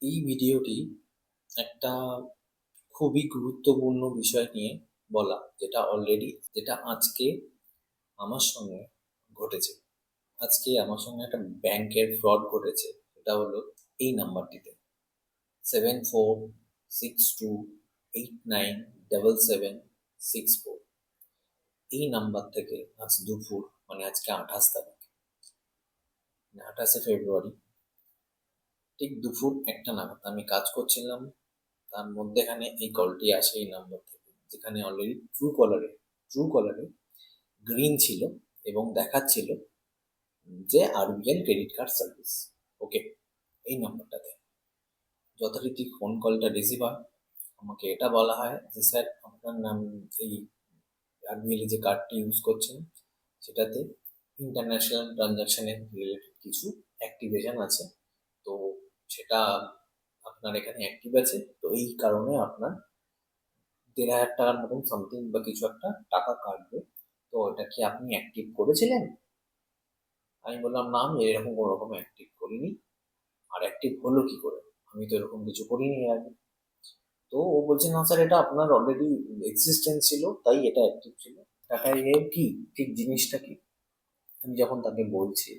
এই ভিডিওটি একটা খুবই গুরুত্বপূর্ণ বিষয় নিয়ে বলা, যেটা আজকে আমার সঙ্গে ঘটেছে। আজকে আমার সঙ্গে একটা ব্যাংকের ফ্রড ঘটেছে। এটা হলো এই নাম্বারটিতে 7462897764। এই নাম্বার থেকে আজ দুপুর, মানে আজকে 28 তারিখ, 28শে ফেব্রুয়ারি, ঠিক দুপুর 1টা নাগাদ আমি কাজ করছিলাম। তার মধ্যেখানে এই কলটি আসে এই নাম্বার থেকে, যেখানে অলরেডি ট্রু কলারে গ্রিন ছিল এবং দেখাচ্ছিল যে আরবিএল ক্রেডিট কার্ড সার্ভিস। ওকে, এই নাম্বারটাতে যথারীতি ফোন কলটা রিসিভ হয়। আমাকে এটা বলা হয় যে স্যার, আপনার নাম এই আরবিএল যে কার্ডটি ইউজ করছেন সেটাতে ইন্টারন্যাশনাল ট্রানজাকশনের রিলেটেড কিছু অ্যাক্টিভেশন আছে, তো সেটা আপনার এখানে অ্যাক্টিভ আছে, তো এই কারণে আপনার 1,500 টাকার মতন সামথিং বা কিছু একটা টাকা কাটবে। তো এটা কি আপনি অ্যাক্টিভ করেছিলেন? আমি বললাম, না, আমি এরকম কোনো রকম অ্যাক্টিভ করিনি। আর অ্যাক্টিভ হলো কি করে? আমি তো এরকম কিছু করিনি এর আগে। তো ও বলছে, না স্যার, এটা আপনার অলরেডি এক্সিস্টেন্স ছিল, তাই এটা অ্যাক্টিভ ছিল। টাটা এর কি ঠিক জিনিসটা কি আমি যখন তাকে বলছি,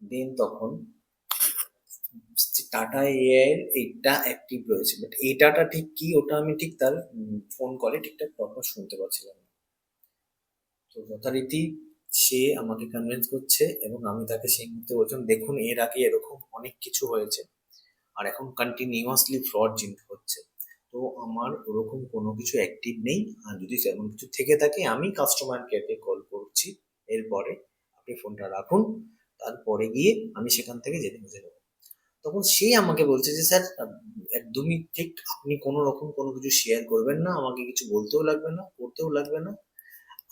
দেন তখন টাটা এআই এর এইটা অ্যাক্টিভ রয়েছে, বাট এটাটা ঠিক কি ওটা আমি ঠিক তার ফোন কলে ঠিকঠাক প্রপার শুনতে পাচ্ছিলাম না। তো যথারীতি সে আমাকে কনভিন্স করছে এবং আমি তাকে সেই মুহূর্তে বলছিলাম, দেখুন, এর আগে এরকম অনেক কিছু হয়েছে আর এখন কন্টিনিউয়াসলি ফ্রড জিনিস হচ্ছে। তো আমার ওরকম কোনো কিছু অ্যাক্টিভ নেই, আর যদি সেরকম কিছু থেকে থাকে আমি কাস্টমার কেয়ারকে কল করছি। এরপরে আপনি ফোনটা রাখুন, তারপরে গিয়ে আমি সেখান থেকে যেতে বুঝে নেবো। তখন সে আমাকে বলছে যে স্যার, একদমই ঠিক, আপনি কোনো রকম কোনো কিছু শেয়ার করবেন না, আমাকে কিছু বলতেও লাগবে না, করতেও লাগবে না,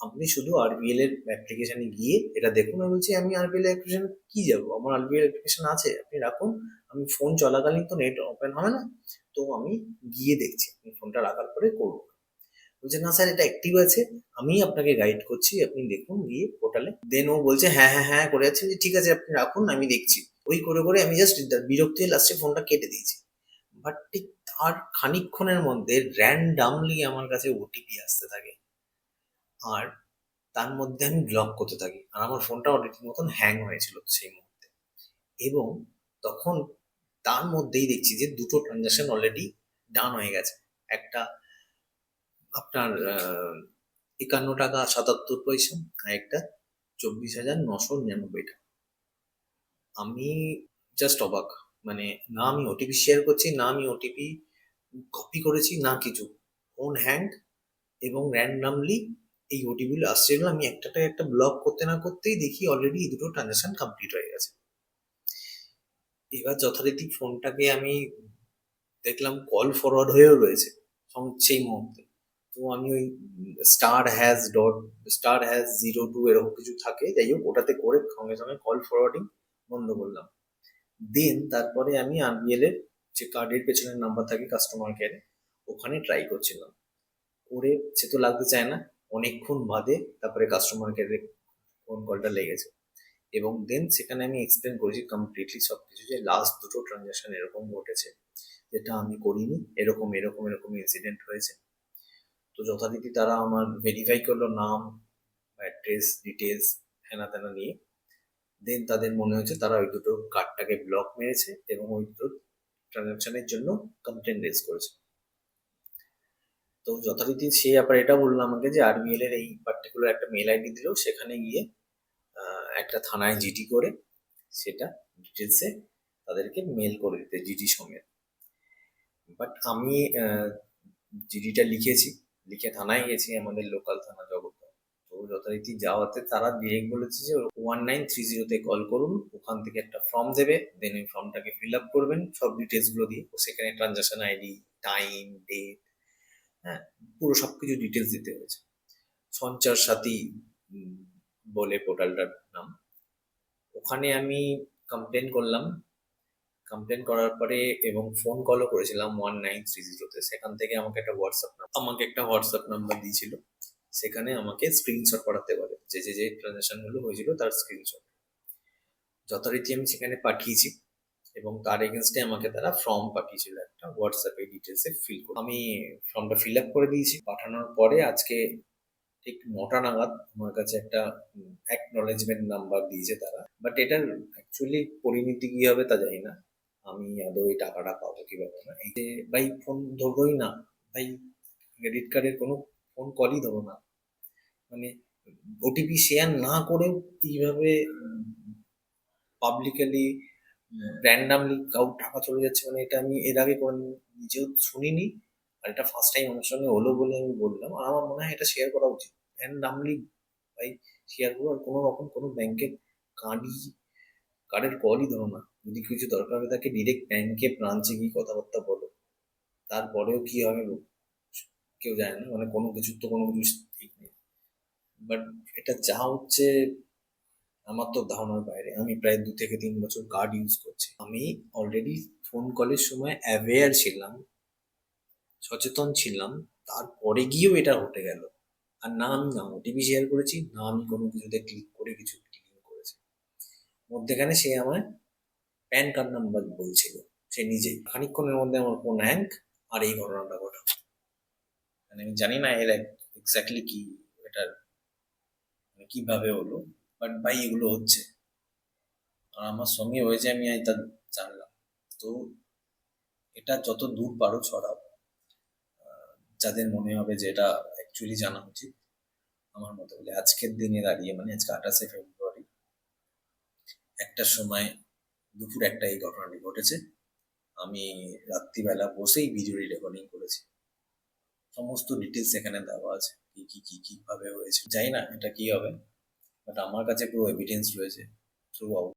আপনি শুধু আরবিএল এর অ্যাপ্লিকেশনে গিয়ে এটা দেখুন। আমি বলছি, আমি আরবিএল অ্যাপ্লিকেশন কি যাবো, আমার আরবিএল অ্যাপ্লিকেশন আছে, আপনি রাখুন, আমি ফোন চলাকালীন তো নেট ওপেন হবে না, তো আমি গিয়ে দেখছি, আপনি ফোনটা রাখার পরে করবো। বলছে, না স্যার, এটা অ্যাক্টিভ আছে, আমি আপনাকে গাইড করছি, আপনি দেখুন গিয়ে পোর্টালে। দেন ও বলছে, হ্যাঁ হ্যাঁ হ্যাঁ করে যাচ্ছে, যে ঠিক আছে আপনি রাখুন, আমি দেখছি। ওই করে করে আমি জাস্ট বিরক্তি হয়ে লাস্টে ফোনটা কেটে দিয়েছি। বাট ঠিক তার খানিকক্ষণের মধ্যে র্যান্ডামলি আমার কাছে ওটিপি আসতে থাকে, আর তার মধ্যে আমি ব্লক করতে থাকি, আর আমার ফোনটা রীতিমতন হ্যাং হয়েছিল সেই মুহূর্তে। এবং তখন তার মধ্যেই দেখছি যে দুটো ট্রানজাকশন অলরেডি ডান হয়ে গেছে। একটা আপনার 51 টাকা 77 পয়সা, আর একটা 24,999 টাকা। আমি জাস্ট অবাক, মানে না আমি ওটিপি শেয়ার করছি, না আমি ওটিপি কপি করেছি, না কিছু। ফোন হ্যাং, এবং র্যান্ডামলি এই ওটিপি গুলো আসছিল। আমি একটাটা একটা ব্লক করতে না করতেই দেখি অলরেডি এই দুটো ট্রানজাকশন কমপ্লিট হয়ে গেছে। এবার যথারীতি ফোনটাকে আমি দেখলাম কল ফরওয়ার্ড হয়েও রয়েছে সেই মুহূর্তে। তো আমি ওই *#0 2 এরকম কিছু থাকে, যাই হোক, ওটাতে করে সঙ্গে সঙ্গে কল ফরওয়ার্ডিং বন্ধ করলাম। দেন তারপরে আমি আরবিএল এর যে কার্ডের পেছনের নাম্বার থাকে কাস্টমার কেয়ারে, ওখানে ট্রাই করছিলাম। করে সে তো লাগতে চায় না। অনেকক্ষণ বাদে তারপরে কাস্টমার কেয়ারে ফোন কলটা লেগেছে, এবং দেন সেখানে আমি এক্সপ্লেন করেছি কমপ্লিটলি সবকিছু, যে লাস্ট দুটো ট্রানজাকশন এরকম ঘটেছে, যেটা আমি করিনি, এরকম এরকম এরকম ইনসিডেন্ট হয়েছে। তো যথারীতি তারা আমার ভেরিফাই করলো নাম, অ্যাড্রেস ডিটেলস, হেনা তেনা নিয়ে। দেন তাদের মনে হয়েছে তারা ওই দুটো কার্ডটাকে ব্লক মেরেছে এবং ওই দুটো ট্রানজাকশনের জন্য কমপ্লেন রেজ করেছে। তো যথারীতি সে আবার এটা বললো আমাকে যে আরবিএল এর এই পার্টিকুলার একটা মেল আইডি দিল, সেখানে গিয়ে একটা থানায় জিডি করে সেটা ডিটেলসে তাদেরকে মেল করে দিতে, জিডি সমেত। বাট আমি জিডিটা লিখেছি, লিখে থানায় গেছি, আমাদের লোকাল থানা জগৎ। তো যথারীতি যাওয়াতে তারা ডিরেক্ট বলেছে যে 1930-তে কল করুন, ওখান থেকে একটা ফর্ম দেবে, দেন ওই ফর্মটাকে ফিল আপ করবেন সব ডিটেলসগুলো দিয়ে, সেখানে ট্রানজাকশন আইডি, টাইম, ডেট, হ্যাঁ, পুরো সবকিছু ডিটেলস দিতে হয়েছে। সঞ্চার সাথী বলে পোর্টালটার নাম। ওখানে আমি কমপ্লেন করলাম। কমপ্লেন করার পরে এবং ফোন কলও করেছিলাম 1930-তে। সেখান থেকে আমাকে একটা হোয়াটসঅ্যাপ নাম্বার দিয়েছিল। সেখানে আমাকে স্ক্রিনশট পাঠাতে বলে, যে যে ট্রানজাকশন গুলো হয়েছিল তার স্ক্রিনশট। যথারীতি আমি সেখানে পাঠিয়েছি। এবং তার এগেনস্টে আমাকে তারা ফর্ম পাঠিয়েছিল একটা হোয়াটসঅ্যাপে ডিটেলসে ফিল করে। আমি ফর্মটা ফিল আপ করে দিয়েছি। পাঠানোর পরে আজকে ঠিক 9টা নাগাদ আমার কাছে একটা অ্যাকনলেজমেন্ট নাম্বার দিয়েছে তারা। বাট এটার অ্যাকচুয়ালি পরিণতি কি হবে তা জানি না। আমি আদৌ এই টাকাটা পাবো কি পাবো না। এই যে ভাই ফোন ধরবোই না, ভাই ক্রেডিট কার্ডের কোনো ফোন কলই ধরো না। মানে ওটিপি শেয়ার না করে এইভাবে পাবলিকালি র্যান্ডামলি কারোর টাকা চলে যাচ্ছে, মানে এটা আমি এর আগে কোনো নিজেও শুনিনি। আর এটা ফার্স্ট টাইম আমার সঙ্গে হলো বলে আমি বললাম। আর আমার মনে হয় এটা শেয়ার করা উচিত। র্যান্ডামলি ভাই শেয়ার করো, আর কোনো রকম কোনো ব্যাংকের কার্ডের কলই ধরো না। যদি কিছু দরকার হয়ে থাকে ডিরেক্ট ব্যাংকে ব্রাঞ্চে গিয়ে কথাবার্তা বলো। তারপরেও কি হবে কেউ জানে না, মানে কোনো কিছুর তো কোনো কিছু ঠিক নেই। বাট এটা যা হচ্ছে আমার তো ধারণার বাইরে। আমি প্রায় 2 থেকে 3 বছর কার্ড ইউজ করছি। আমি অলরেডি ফোন কলের সময় অ্যাওয়্যার ছিলাম, সচেতন ছিলাম, তারপরে গিয়েও এটা ঘটে গেল। আর না ওটিপি শেয়ার করেছি, না আমি কোনো কিছুতে ক্লিক করে কিছু ক্লিক করেছি। মধ্যেখানে সে আমায় প্যান কার্ড নাম্বার বলছিল, সে নিজেই। খানিকক্ষণের মধ্যে আমার ফোন হ্যাং, আর এই ঘটনাটা ঘটা। মানে আমি জানি না এর এক্স্যাক্টলি কি, এটার মানে কিভাবে হলো, বাট ভাই এগুলো হচ্ছে। আর আমার সঙ্গে হয়েছে, আমি তা জানলাম। তো এটা যত দূর পারো ছড়াও, যাদের মনে হবে যে এটা অ্যাকচুয়ালি জানা উচিত। আমার মতে বলে আজকের দিনে দাঁড়িয়ে, মানে আজকে 28শে ফেব্রুয়ারি, একটার সময়, দুপুর একটা এই ঘটনাটি ঘটেছে। আমি রাত্রিবেলা বসেই ভিডিও রেকর্ডিং করেছি। সমস্ত ডিটেলস এখানে দেওয়া আছে, কিভাবে হয়েছে। জানি না এটা কি হবে, বাট আমার কাছে পুরো এভিডেন্স রয়েছে থ্রু আউট।